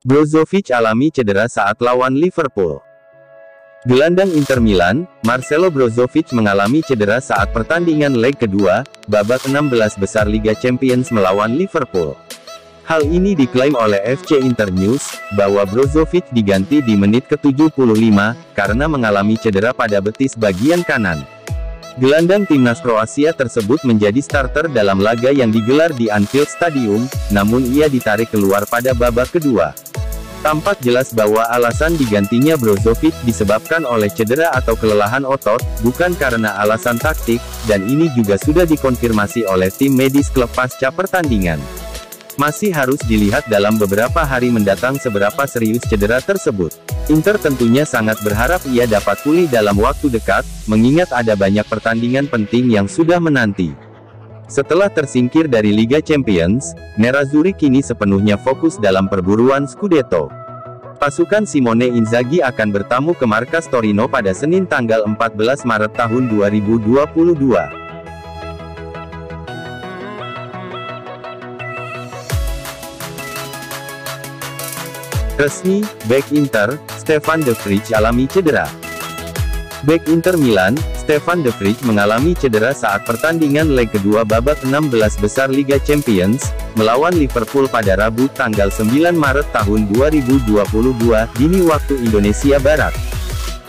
Brozovic alami cedera saat lawan Liverpool. Gelandang Inter Milan, Marcelo Brozovic mengalami cedera saat pertandingan leg kedua, babak 16 besar Liga Champions melawan Liverpool. Hal ini diklaim oleh FC Internews, bahwa Brozovic diganti di menit ke-75, karena mengalami cedera pada betis bagian kanan. Gelandang timnas Kroasia tersebut menjadi starter dalam laga yang digelar di Anfield Stadium, namun ia ditarik keluar pada babak kedua. Tampak jelas bahwa alasan digantinya Brozovic disebabkan oleh cedera atau kelelahan otot, bukan karena alasan taktik, dan ini juga sudah dikonfirmasi oleh tim medis klub pasca pertandingan. Masih harus dilihat dalam beberapa hari mendatang seberapa serius cedera tersebut. Inter tentunya sangat berharap ia dapat pulih dalam waktu dekat, mengingat ada banyak pertandingan penting yang sudah menanti. Setelah tersingkir dari Liga Champions, Nerazzurri kini sepenuhnya fokus dalam perburuan Scudetto. Pasukan Simone Inzaghi akan bertamu ke markas Torino pada Senin tanggal 14 Maret tahun 2022. Resmi, bek Inter, Stefan de Vrij alami cedera. Bek Inter Milan, Stefan de Vrij mengalami cedera saat pertandingan leg kedua babak 16 besar Liga Champions, melawan Liverpool pada Rabu tanggal 9 Maret tahun 2022, dini waktu Indonesia Barat.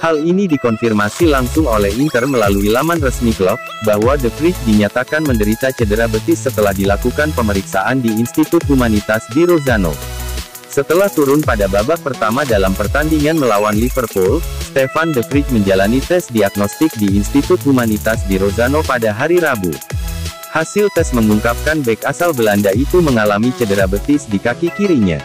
Hal ini dikonfirmasi langsung oleh Inter melalui laman resmi klub, bahwa de Vrij dinyatakan menderita cedera betis setelah dilakukan pemeriksaan di Institut Humanitas di Rozzano. Setelah turun pada babak pertama dalam pertandingan melawan Liverpool, Stefan de Vrij menjalani tes diagnostik di Institut Humanitas di Rozzano pada hari Rabu. Hasil tes mengungkapkan bek asal Belanda itu mengalami cedera betis di kaki kirinya.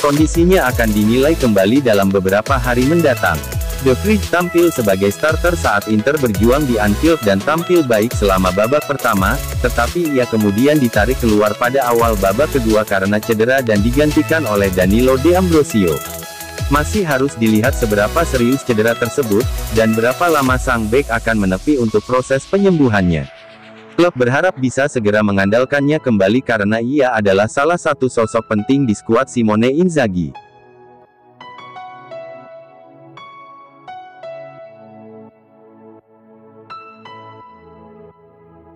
Kondisinya akan dinilai kembali dalam beberapa hari mendatang. De Vrij tampil sebagai starter saat Inter berjuang di Anfield dan tampil baik selama babak pertama, tetapi ia kemudian ditarik keluar pada awal babak kedua karena cedera dan digantikan oleh Danilo De Ambrosio. Masih harus dilihat seberapa serius cedera tersebut, dan berapa lama sang bek akan menepi untuk proses penyembuhannya. Klub berharap bisa segera mengandalkannya kembali karena ia adalah salah satu sosok penting di skuad Simone Inzaghi.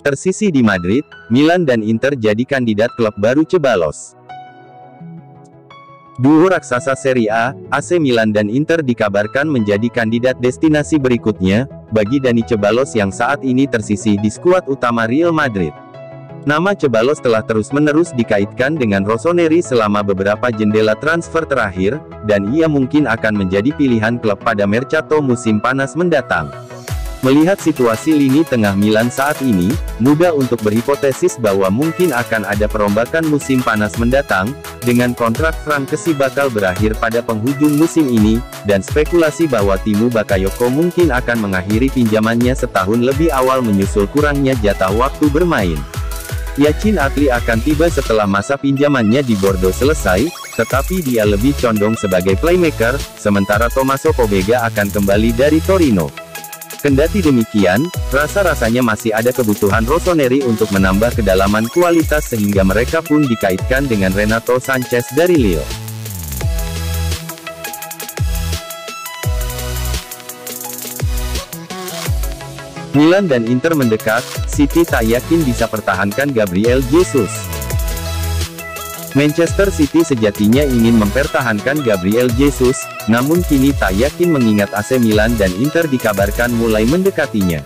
Tersisi di Madrid, Milan dan Inter jadi kandidat klub baru Ceballos. Duo raksasa Serie A, AC Milan dan Inter dikabarkan menjadi kandidat destinasi berikutnya, bagi Dani Ceballos yang saat ini tersisi di skuad utama Real Madrid. Nama Ceballos telah terus-menerus dikaitkan dengan Rossoneri selama beberapa jendela transfer terakhir, dan ia mungkin akan menjadi pilihan klub pada Mercato musim panas mendatang. Melihat situasi lini tengah Milan saat ini, mudah untuk berhipotesis bahwa mungkin akan ada perombakan musim panas mendatang, dengan kontrak Frank Kessie bakal berakhir pada penghujung musim ini, dan spekulasi bahwa Timu Bakayoko mungkin akan mengakhiri pinjamannya setahun lebih awal menyusul kurangnya jatah waktu bermain. Yacine Adli akan tiba setelah masa pinjamannya di Bordeaux selesai, tetapi dia lebih condong sebagai playmaker, sementara Tommaso Pobega akan kembali dari Torino. Kendati demikian, rasa-rasanya masih ada kebutuhan Rossoneri untuk menambah kedalaman kualitas sehingga mereka pun dikaitkan dengan Renato Sanchez dari Lille. Milan dan Inter mendekat, City tak yakin bisa pertahankan Gabriel Jesus. Manchester City sejatinya ingin mempertahankan Gabriel Jesus, namun kini tak yakin mengingat AC Milan dan Inter dikabarkan mulai mendekatinya.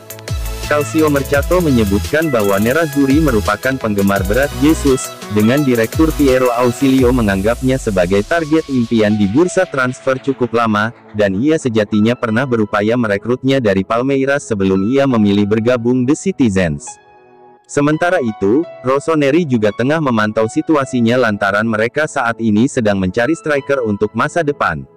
Calcio Mercato menyebutkan bahwa Nerazzurri merupakan penggemar berat Jesus, dengan Direktur Piero Ausilio menganggapnya sebagai target impian di bursa transfer cukup lama, dan ia sejatinya pernah berupaya merekrutnya dari Palmeiras sebelum ia memilih bergabung The Citizens. Sementara itu, Rossoneri juga tengah memantau situasinya lantaran mereka saat ini sedang mencari striker untuk masa depan.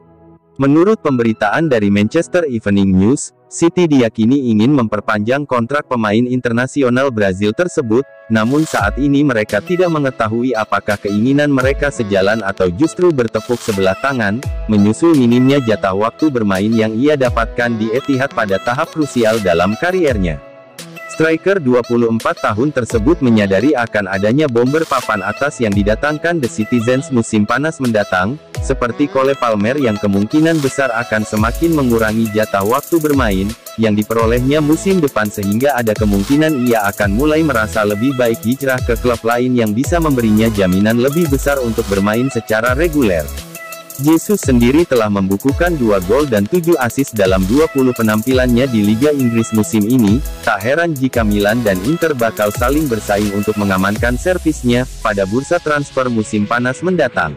Menurut pemberitaan dari Manchester Evening News, City diyakini ingin memperpanjang kontrak pemain internasional Brazil tersebut, namun saat ini mereka tidak mengetahui apakah keinginan mereka sejalan atau justru bertepuk sebelah tangan, menyusul minimnya jatah waktu bermain yang ia dapatkan di Etihad pada tahap krusial dalam kariernya. Striker 24 tahun tersebut menyadari akan adanya bomber papan atas yang didatangkan The Citizens musim panas mendatang, seperti Cole Palmer yang kemungkinan besar akan semakin mengurangi jatah waktu bermain, yang diperolehnya musim depan sehingga ada kemungkinan ia akan mulai merasa lebih baik hijrah ke klub lain yang bisa memberinya jaminan lebih besar untuk bermain secara reguler. Jesus sendiri telah membukukan 2 gol dan 7 assist dalam 20 penampilannya di Liga Inggris musim ini, tak heran jika Milan dan Inter bakal saling bersaing untuk mengamankan servisnya pada bursa transfer musim panas mendatang.